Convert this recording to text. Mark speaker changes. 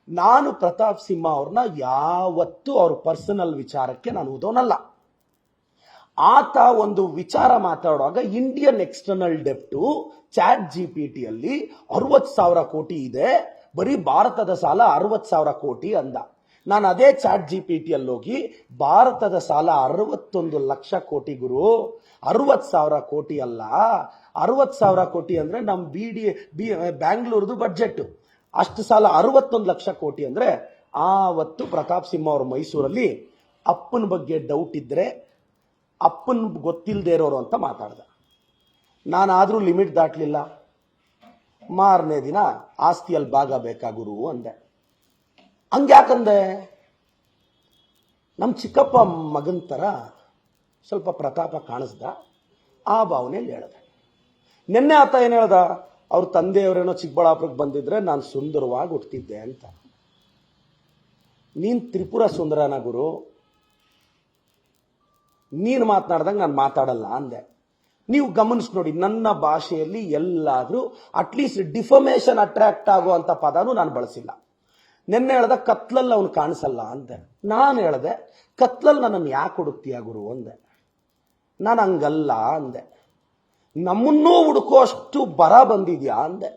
Speaker 1: ನಾನು ಪ್ರತಾಪ್ ಸಿಂಹ ಅವ್ರನ್ನ ಯಾವತ್ತೂ ಅವ್ರ ಪರ್ಸನಲ್ ವಿಚಾರಕ್ಕೆ ನಾನು ಓದೋನಲ್ಲ. ಆತ ಒಂದು ವಿಚಾರ ಮಾತಾಡುವಾಗ ಇಂಡಿಯನ್ ಎಕ್ಸ್ಟರ್ನಲ್ ಡೆಪ್ಟು ಚಾಟ್ ಜಿಪಿಟಿಯಲ್ಲಿ 60,000 ಕೋಟಿ ಇದೆ, ಬರೀ ಭಾರತದ ಸಾಲ 60,000 ಕೋಟಿ ಅಂದ. ನಾನು ಅದೇ ಚಾಟ್ ಜಿಪಿಟಿಯಲ್ಲಿ ಹೋಗಿ ಭಾರತದ ಸಾಲ 61 ಲಕ್ಷ ಕೋಟಿ ಗುರು, 60,000 ಕೋಟಿ ಅಲ್ಲ, 60,000 ಕೋಟಿ ಅಂದ್ರೆ ನಮ್ ಬ್ಯಾಂಗ್ಳೂರ್ದು ಬಡ್ಜೆಟ್. ಅಷ್ಟು ಸಾಲ 61 ಲಕ್ಷ ಕೋಟಿ ಅಂದ್ರೆ ಆವತ್ತು ಪ್ರತಾಪ್ ಸಿಂಹ ಅವರು ಮೈಸೂರಲ್ಲಿ ಅಪ್ಪನ ಬಗ್ಗೆ ಡೌಟ್ ಇದ್ರೆ ಅಪ್ಪನ್ ಗೊತ್ತಿಲ್ಲದೆ ಇರೋರು ಅಂತ ಮಾತಾಡ್ದ. ನಾನಾದ್ರೂ ಲಿಮಿಟ್ ದಾಟ್ಲಿಲ್ಲ. ಮಾರನೇ ದಿನ ಆಸ್ತಿಯಲ್ಲಿ ಭಾಗ ಬೇಕಾ ಗುರು ಅಂದೆ. ಹಂಗ್ಯಾಕಂದೆ? ನಮ್ಮ ಚಿಕ್ಕಪ್ಪ ಮಗನ ತರ ಸ್ವಲ್ಪ ಪ್ರತಾಪ ಕಾಣಿಸ್ದ, ಆ ಭಾವನೆಯಲ್ಲಿ ಹೇಳ್ದೆ. ನಿನ್ನೆ ಆತ ಏನ್ ಹೇಳ್ದ, ಅವ್ರ ತಂದೆಯವರೇನೋ ಚಿಕ್ಕಬಳ್ಳಾಪುರಕ್ಕೆ ಬಂದಿದ್ರೆ ನಾನು ಸುಂದರವಾಗಿ ಹುಟ್ಟಿದ್ದೆ ಅಂತ. ನೀನ್ ತ್ರಿಪುರ ಸುಂದರನ ಗುರು, ನೀನು ಮಾತನಾಡ್ದಂಗೆ ನಾನು ಮಾತಾಡಲ್ಲ ಅಂದೆ. ನೀವು ಗಮನಿಸಿ ನೋಡಿ, ನನ್ನ ಭಾಷೆಯಲ್ಲಿ ಎಲ್ಲಾದ್ರೂ ಅಟ್ಲೀಸ್ಟ್ ಡಿಫಮೇಷನ್ ಅಟ್ರಾಕ್ಟ್ ಆಗುವಂತ ಪದನೂ ನಾನು ಬಳಸಿಲ್ಲ. ನಿನ್ನೆ ಹೇಳ್ದ ಕತ್ಲಲ್ಲಿ ಅವನು ಕಾಣಿಸಲ್ಲ ಅಂದೆ. ನಾನು ಹೇಳ್ದೆ ಕತ್ಲಲ್ಲಿ ನನ್ನನ್ನು ಯಾಕೆ ಹುಡುಕ್ತೀಯ ಗುರು ಅಂದೆ. ನಾನು ಹಂಗಲ್ಲ ಅಂದೆ. ನಮ್ಮನ್ನೂ ಹುಡುಕೋ ಅಷ್ಟು ಬರ ಬಂದಿದ್ಯಾ ಅಂದೆ.